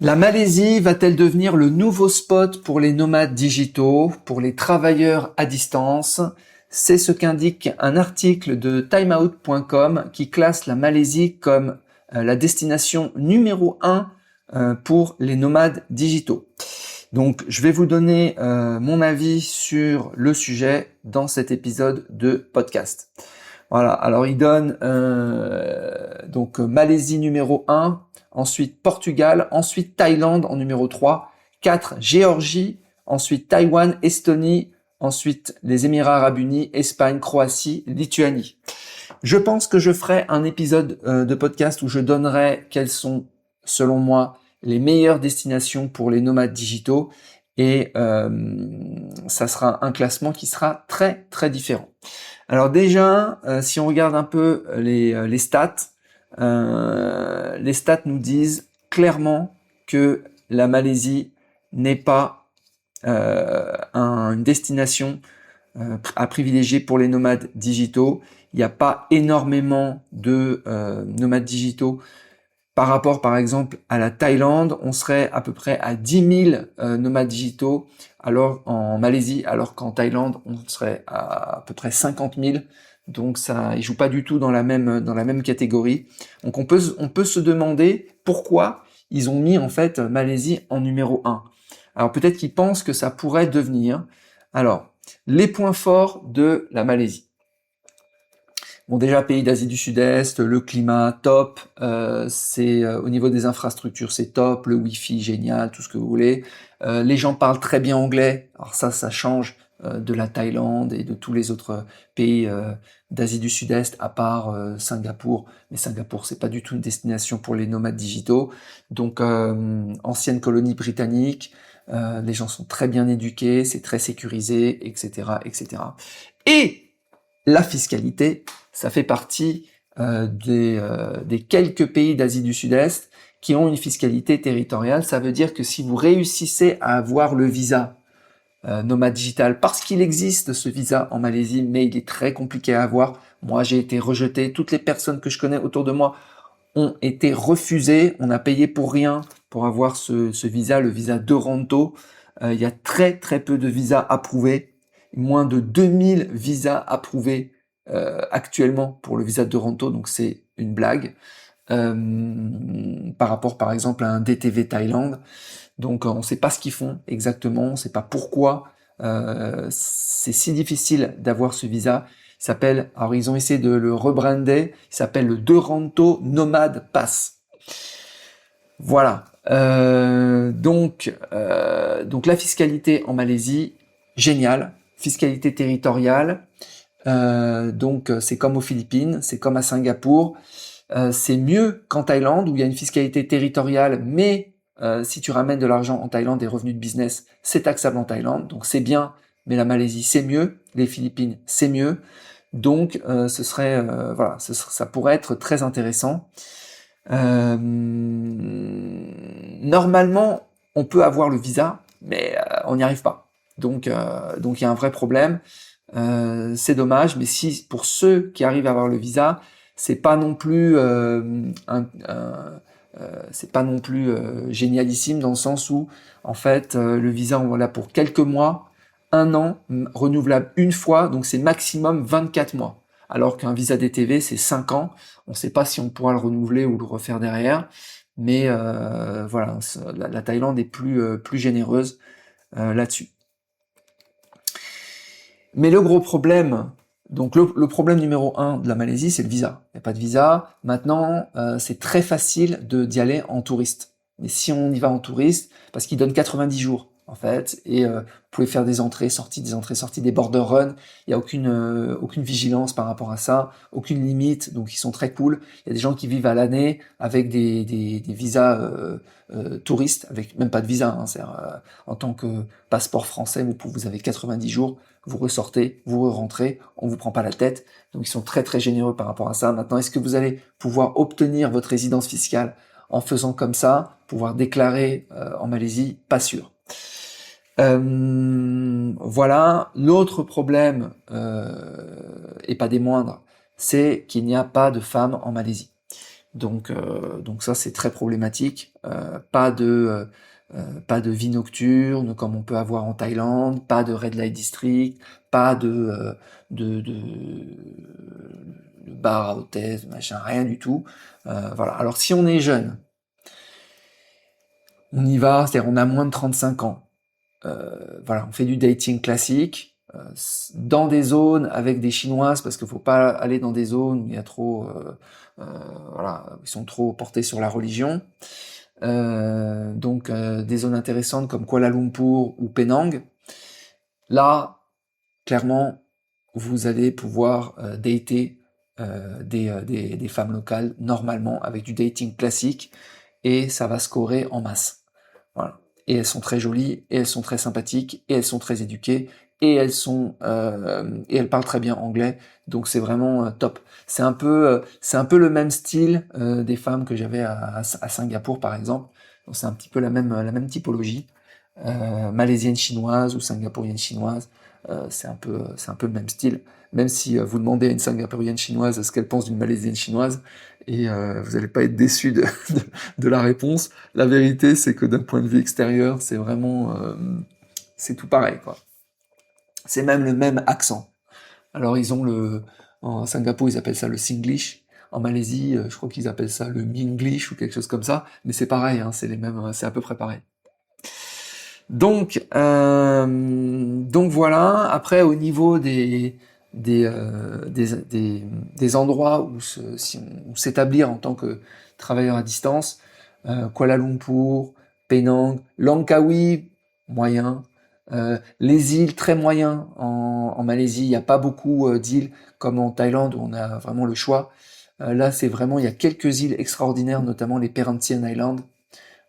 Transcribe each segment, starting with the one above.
La Malaisie va-t-elle devenir le nouveau spot pour les nomades digitaux, pour les travailleurs à distance? C'est ce qu'indique un article de timeout.com qui classe la Malaisie comme la destination numéro 1 pour les nomades digitaux. Donc, je vais vous donner mon avis sur le sujet dans cet épisode de podcast. Voilà, alors il donne donc Malaisie numéro 1, ensuite Portugal, ensuite Thaïlande en numéro 3, 4 Géorgie, ensuite Taïwan, Estonie, ensuite les Émirats Arabes Unis, Espagne, Croatie, Lituanie. Je pense que je ferai un épisode de podcast où je donnerai quelles sont, selon moi, les meilleures destinations pour les nomades digitaux et ça sera un classement qui sera très très différent. Alors déjà, si on regarde un peu les stats nous disent clairement que la Malaisie n'est pas une destination à privilégier pour les nomades digitaux. Il n'y a pas énormément de nomades digitaux par rapport, par exemple, à la Thaïlande. On serait à peu près à 10 000 nomades digitaux, alors en Malaisie, alors qu'en Thaïlande, on serait à peu près 50 000. Donc ça, ils jouent pas du tout dans la même catégorie. Donc on peut se demander pourquoi ils ont mis en fait Malaisie en numéro 1. Alors peut-être qu'ils pensent que ça pourrait devenir. Alors, les points forts de la Malaisie. Bon, déjà, pays d'Asie du Sud-Est, le climat top, c'est au niveau des infrastructures, c'est top, le Wi-Fi génial, tout ce que vous voulez. Les gens parlent très bien anglais, alors ça change de la Thaïlande et de tous les autres pays d'Asie du Sud-Est, à part Singapour. Mais Singapour, c'est pas du tout une destination pour les nomades digitaux. Donc, ancienne colonie britannique, les gens sont très bien éduqués, c'est très sécurisé, etc., etc. Et la fiscalité, ça fait partie des quelques pays d'Asie du Sud-Est qui ont une fiscalité territoriale. Ça veut dire que si vous réussissez à avoir le visa nomade digital, parce qu'il existe ce visa en Malaisie, mais il est très compliqué à avoir. Moi, j'ai été rejeté. Toutes les personnes que je connais autour de moi ont été refusées. On a payé pour rien pour avoir ce visa, le visa de Toronto. Il y a très très peu de visas approuvés. Moins de 2000 visas approuvés actuellement pour le visa de Toronto, donc c'est une blague. Par rapport par exemple à un DTV Thaïlande. Donc on ne sait pas ce qu'ils font exactement, on ne sait pas pourquoi c'est si difficile d'avoir ce visa. Il s'appelle, alors ils ont essayé de le rebrander, il s'appelle le Toronto Nomad Pass. Voilà. Donc la fiscalité en Malaisie, géniale. Fiscalité territoriale. Donc c'est comme aux Philippines, c'est comme à Singapour. C'est mieux qu'en Thaïlande où il y a une fiscalité territoriale, mais si tu ramènes de l'argent en Thaïlande, des revenus de business, c'est taxable en Thaïlande. Donc c'est bien, mais la Malaisie c'est mieux, les Philippines c'est mieux. Donc ce serait voilà, ça pourrait être très intéressant. Normalement, on peut avoir le visa, mais on n'y arrive pas. Donc il y a un vrai problème. C'est dommage, mais si pour ceux qui arrivent à avoir le visa, c'est pas non plus c'est pas non plus génialissime dans le sens où en fait le visa on l'a pour quelques mois, un an, renouvelable une fois, donc c'est maximum 24 mois. Alors qu'un visa DTV c'est 5 ans, on ne sait pas si on pourra le renouveler ou le refaire derrière, mais voilà, la Thaïlande est plus généreuse là-dessus. Mais le gros problème, donc le problème numéro 1 de la Malaisie, c'est le visa. Il n'y a pas de visa. Maintenant, c'est très facile d'y aller en touriste. Mais si on y va en touriste, parce qu'ils donnent 90 jours, en fait, et vous pouvez faire des entrées, sorties, des border runs. Il n'y a aucune vigilance par rapport à ça, aucune limite, donc ils sont très cool. Il y a des gens qui vivent à l'année avec des visas touristes, avec même pas de visa. Hein, en tant que passeport français, vous avez 90 jours, vous ressortez, vous rentrez, on vous prend pas la tête. Donc ils sont très très généreux par rapport à ça. Maintenant, est-ce que vous allez pouvoir obtenir votre résidence fiscale en faisant comme ça, pouvoir déclarer en Malaisie? Pas sûr. Voilà. L'autre problème, et pas des moindres, c'est qu'il n'y a pas de femmes en Malaisie. Donc ça c'est très problématique. Pas de vie nocturne comme on peut avoir en Thaïlande, pas de red light district, pas de bar à hôtesse, machin, rien du tout. Voilà. Alors si on est jeune, on y va, c'est-à-dire on a moins de 35 ans. Voilà, on fait du dating classique dans des zones avec des Chinoises parce qu'il faut pas aller dans des zones où il y a trop, voilà, ils sont trop portés sur la religion. Donc des zones intéressantes comme Kuala Lumpur ou Penang. Là, clairement, vous allez pouvoir dater des femmes locales normalement avec du dating classique et ça va scorer en masse. Voilà. Et elles sont très jolies, et elles sont très sympathiques, et elles sont très éduquées, et elles parlent très bien anglais, donc c'est vraiment top. C'est un peu le même style des femmes que j'avais à Singapour par exemple. Donc c'est un petit peu la même typologie, malaisienne chinoise ou singapourienne chinoise. C'est un peu le même style. Même si vous demandez à une singapourienne chinoise ce qu'elle pense d'une malaisienne chinoise, et vous n'allez pas être déçu de la réponse. La vérité, c'est que d'un point de vue extérieur, c'est vraiment, c'est tout pareil, quoi. C'est même le même accent. Alors en Singapour, ils appellent ça le Singlish. En Malaisie, je crois qu'ils appellent ça le Minglish ou quelque chose comme ça. Mais c'est pareil, hein, c'est les mêmes, c'est à peu près pareil. Donc voilà. Après, au niveau des endroits où s'établir en tant que travailleur à distance, Kuala Lumpur, Penang, Langkawi, moyen. Les îles, très moyen. En Malaisie, il n'y a pas beaucoup d'îles comme en Thaïlande où on a vraiment le choix. Là, c'est vraiment, il y a quelques îles extraordinaires, notamment les Perhentian Islands.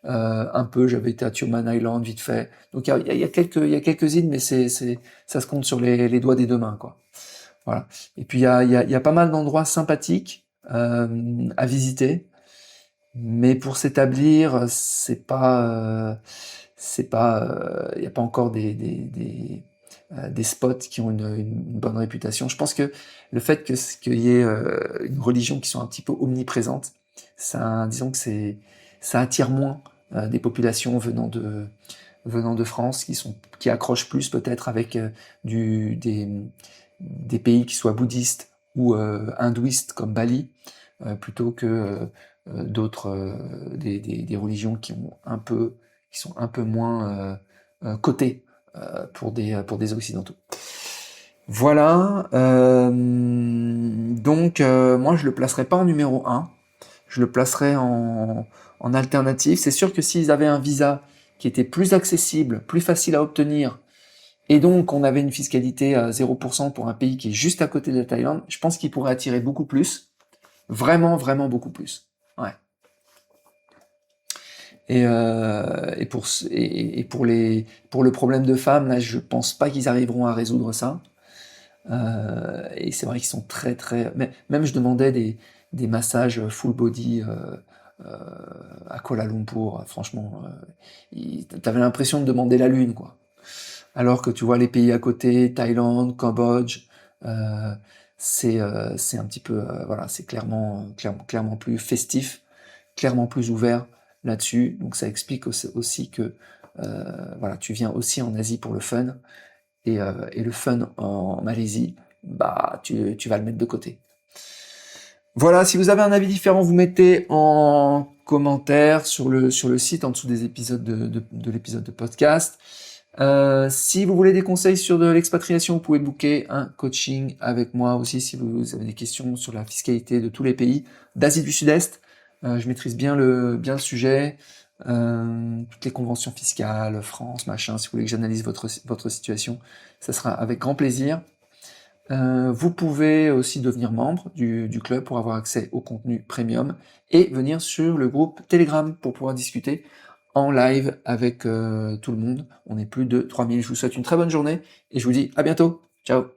Un peu, j'avais été à Tioman Island vite fait. Donc il y a quelques îles, mais ça se compte sur les doigts des deux mains, quoi. Voilà. Et puis il y a pas mal d'endroits sympathiques à visiter, mais pour s'établir, il y a pas encore des spots qui ont une bonne réputation. Je pense que le fait qu'il y ait une religion qui soit un petit peu omniprésente, disons que ça attire moins des populations venant de France qui accrochent plus peut-être avec des pays qui soient bouddhistes ou hindouistes comme Bali, plutôt que d'autres des religions qui sont un peu moins cotées pour des occidentaux. Voilà. Donc moi je le placerai pas en numéro 1. Je le placerai en alternative. C'est sûr que s'ils avaient un visa qui était plus accessible, plus facile à obtenir, et donc on avait une fiscalité à 0% pour un pays qui est juste à côté de la Thaïlande, je pense qu'il pourrait attirer beaucoup plus. Vraiment, vraiment beaucoup plus. Ouais. Et pour le problème de femmes, là, je pense pas qu'ils arriveront à résoudre ça. Et c'est vrai qu'ils sont très très. Même je demandais des massages full body à Kuala Lumpur. Franchement, t'avais l'impression de demander la lune, quoi. Alors que tu vois les pays à côté, Thaïlande, Cambodge, c'est un petit peu, voilà, c'est clairement plus festif, clairement plus ouvert là-dessus. Donc ça explique aussi que voilà, tu viens aussi en Asie pour le fun, et le fun en Malaisie, bah tu vas le mettre de côté. Voilà, si vous avez un avis différent, vous mettez en commentaire sur le site en dessous des épisodes de l'épisode de podcast. Si vous voulez des conseils sur de l'expatriation, vous pouvez booker un coaching avec moi aussi si vous avez des questions sur la fiscalité de tous les pays d'Asie du Sud-Est. Je maîtrise bien le sujet, toutes les conventions fiscales, France, machin. Si vous voulez que j'analyse votre situation, ça sera avec grand plaisir. Vous pouvez aussi devenir membre du club pour avoir accès au contenu premium et venir sur le groupe Telegram pour pouvoir discuter en live avec tout le monde. On est plus de 3000. Je vous souhaite une très bonne journée et je vous dis à bientôt. Ciao.